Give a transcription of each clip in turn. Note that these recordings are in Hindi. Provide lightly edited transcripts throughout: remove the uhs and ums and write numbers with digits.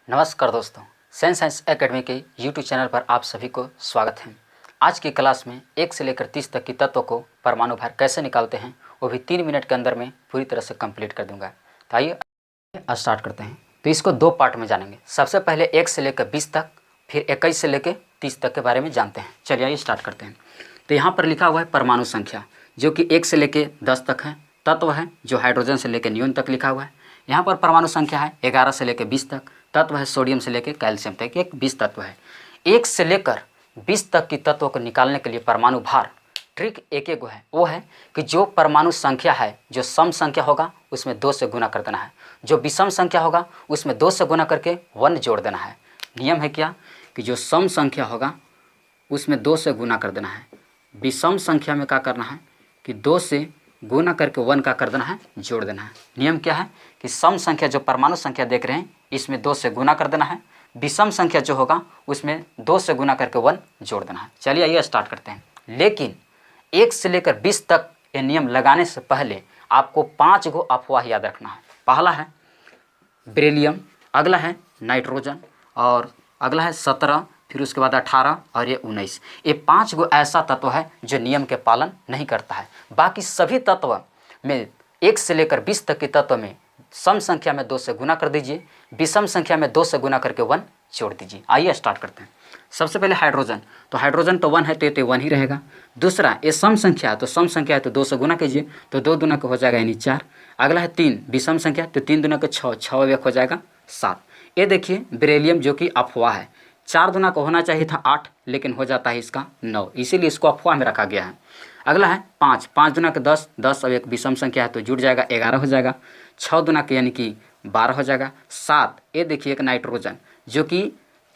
नमस्कार दोस्तों, साइंस एकेडमी के यूट्यूब चैनल पर आप सभी को स्वागत है। आज की क्लास में 1 से लेकर 30 तक की तत्वों को परमाणु भार कैसे निकालते हैं वो भी 3 मिनट के अंदर में पूरी तरह से कंप्लीट कर दूंगा। तो आइए स्टार्ट करते हैं। तो इसको 2 पार्ट में जानेंगे। सबसे पहले 1 से लेकर 20 तक, फिर 21 से लेकर 30 तक के बारे में जानते हैं। चलिए आइए स्टार्ट करते हैं। तो यहाँ पर लिखा हुआ है परमाणु संख्या, जो कि 1 से लेकर 10 तक है। तत्व है जो हाइड्रोजन से लेकर नियोन तक लिखा हुआ है। यहाँ पर परमाणु संख्या है 11 से लेकर 20 तक। तत्व है सोडियम से लेकर कैल्शियम तक, एक 20 तत्व है। 1 से लेकर 20 तक की तत्वों को निकालने के लिए परमाणु भार ट्रिक एक है, वो है कि जो परमाणु संख्या है जो सम संख्या होगा उसमें 2 से गुना कर देना है, जो विषम संख्या होगा उसमें 2 से गुना करके 1 जोड़ देना है। नियम है क्या कि जो सम संख्या होगा उसमें 2 से गुना कर देना है, विषम संख्या में क्या करना है कि 2 से गुना करके 1 का कर देना है, जोड़ देना है। नियम क्या है कि सम संख्या जो परमाणु संख्या देख रहे हैं इसमें 2 से गुना कर देना है, विषम संख्या जो होगा उसमें 2 से गुना करके 1 जोड़ देना है। चलिए आइए स्टार्ट करते हैं। लेकिन 1 से लेकर 20 तक ये नियम लगाने से पहले आपको 5 गो अफवाह याद रखना है। पहला है बेरिलियम, अगला है नाइट्रोजन, और अगला है 17, फिर उसके बाद 18 और ये 19। ये 5 गो ऐसा तत्व है जो नियम के पालन नहीं करता है। बाकी सभी तत्व में 1 से लेकर 20 तक के तत्व में सम संख्या में 2 से गुना कर दीजिए, विषम संख्या में 2 से गुना करके 1 जोड़ दीजिए। आइए स्टार्ट करते हैं। सबसे पहले हाइड्रोजन, तो हाइड्रोजन तो 1 है तो ये 1 ही रहेगा। दूसरा ये सम संख्या है, तो सम संख्या है तो 2 से गुना कीजिए, तो 2 दूना का हो जाएगा यानी 4। अगला है 3, विषम संख्या, तो 3 दूना का 6, 6 एक हो जाएगा 7। ये देखिए बेरिलियम जो कि अफवाह है, 4 दूना का होना चाहिए था 8, लेकिन हो जाता है इसका 9, इसीलिए इसको अफवाह में रखा गया है। अगला है 5, 5 दूना का 10, 10 अब एक विषम संख्या है तो जुड़ जाएगा 11 हो जाएगा। 6 दूना के यानी कि 12 हो जाएगा। 7, ये देखिए एक नाइट्रोजन जो कि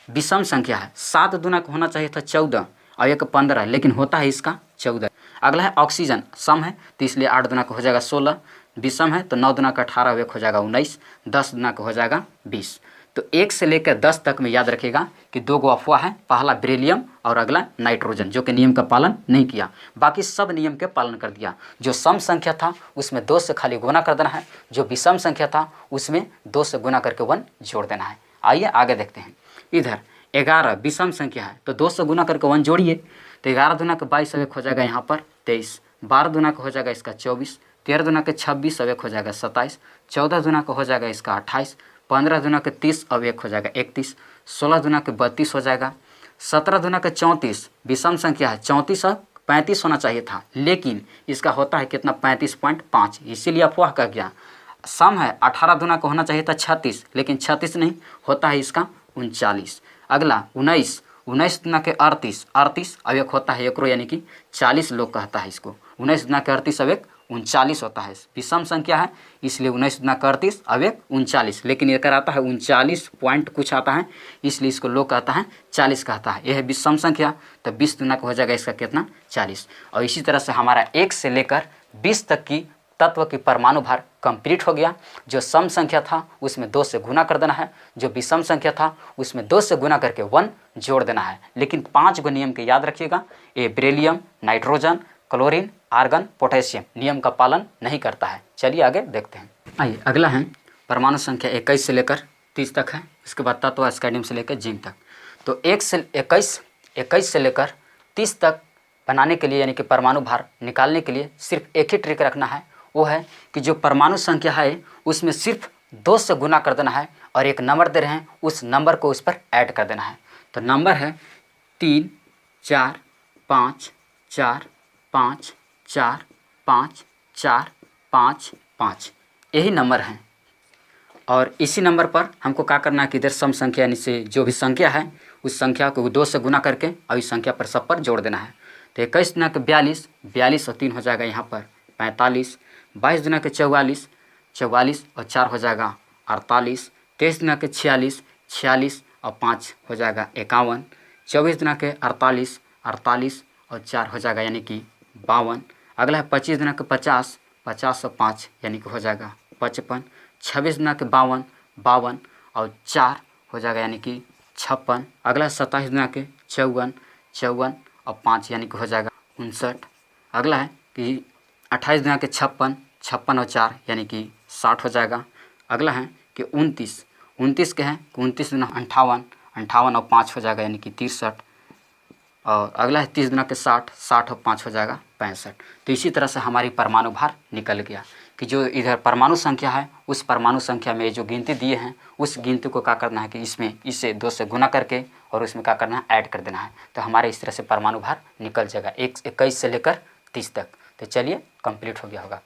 विषम संख्या है, 7 दूना का होना चाहिए था 14 और एक 15, लेकिन होता है इसका 14। अगला है ऑक्सीजन, सम है तो इसलिए 8 दूना का हो जाएगा 16, विषम है तो 9 दूना का 18 एक हो जाएगा 19, 10 दूना का हो जाएगा 20। तो 1 से लेकर 10 तक में याद रखिएगा कि 2 गो अफवाह है, पहला बेरिलियम और अगला नाइट्रोजन, जो कि नियम का पालन नहीं किया। बाकी सब नियम के पालन कर दिया। जो सम संख्या था उसमें 2 से खाली गुना कर देना है, जो विषम संख्या था उसमें 2 से गुना करके 1 जोड़ देना है। आइए आगे देखते हैं। इधर 11 विषम संख्या है तो 2 से गुना करके 1 जोड़िए, तो 11 दूना का 22 एक हो जाएगा यहाँ पर 23, 12 दूना का हो जाएगा इसका 24, 13 दूना के 26 एक हो जाएगा 27, 14 दूना का हो जाएगा इसका 28, 15 दूना के 30 अब एक हो जाएगा 31, 16 दूना के 32 हो जाएगा, 17 दूना के 34 विषम संख्या है, 34 और 35 होना चाहिए था, लेकिन इसका होता है कितना 35.5, इसीलिए अफवाह कह गया। सम है 18 दूना का होना चाहिए था 36, लेकिन 36 नहीं, होता है इसका 39। अगला 19, 19 दूना के 38, 38 अब एक होता है 1 यानी कि 40 लोग कहता है इसको। 19 दूना के 38 अब एक 39 होता है, विषम संख्या है इसलिए 19 दूना का 38 अब एक 39, लेकिन ये कराता है 39 पॉइंट कुछ आता है, इसलिए इसको लोग कहता है 40 कहता है। यह है विषम संख्या, तो 20 दूना का हो जाएगा इसका कितना 40। और इसी तरह से हमारा 1 से लेकर 20 तक की तत्व की परमाणु भार कंप्लीट हो गया। जो सम संख्या था उसमें 2 से गुना कर देना है, जो विषम संख्या था उसमें 2 से गुना करके 1 जोड़ देना है। लेकिन 5 गो नियम के याद रखिएगा, ये beryllium, nitrogen, chlorine, argon, potassium नियम का पालन नहीं करता है। चलिए आगे देखते हैं। आइए अगला है परमाणु संख्या 21 से लेकर 30 तक है, इसके बाद तत्व स्कैंडियम से लेकर जिंक तक। तो 21 से लेकर 30 तक बनाने के लिए यानी कि परमाणु भार निकालने के लिए सिर्फ एक ही ट्रिक रखना है, वो है कि जो परमाणु संख्या है उसमें सिर्फ 2 से गुना कर देना है और एक नंबर दे रहे हैं उस नंबर को उस पर ऐड कर देना है। तो नंबर है 3 4 5 4 5 4 5 4 5 5, यही नंबर है। और इसी नंबर पर हमको क्या करना है कि इधर सम संख्या यानी से जो भी संख्या है उस संख्या को 2 से गुना करके और इस संख्या पर सब पर जोड़ देना है। तो 21 दूना के 42, 42 और 3 हो जाएगा यहाँ पर 45, 22 दूना के 44, 44 और 4 हो जाएगा 48, 23 दूना के 46, 46 और 5 हो जाएगा 51, 24 दूना के 48, 48 और 4 हो जाएगा यानी कि 52। अगला है 25 दूना के 50, 50 और 5 यानी कि हो जाएगा 55, 26 दूना के 52, 52 और 4 हो जाएगा यानी कि 56। अगला 27 दूना के 54, 54 और 5 यानी कि हो जाएगा 59। अगला है कि 28 दूना के 56, 56 और 4 यानी कि 60 हो जाएगा। अगला है कि 29, 29 के हैं, 29 दूना 58, 58 और 5 हो जाएगा यानी कि 63। और अगला है 30 दूना के 60, 60 और 5 हो जाएगा 65। तो इसी तरह से हमारी परमाणु भार निकल गया कि जो इधर परमाणु संख्या है उस परमाणु संख्या में जो गिनती दिए हैं उस गिनती को क्या करना है कि इसमें इसे 2 से गुना करके और उसमें क्या करना है, ऐड कर देना है। तो हमारे इस तरह से परमाणु भार निकल जाएगा 21 से लेकर 30 तक। तो चलिए कंप्लीट हो गया होगा।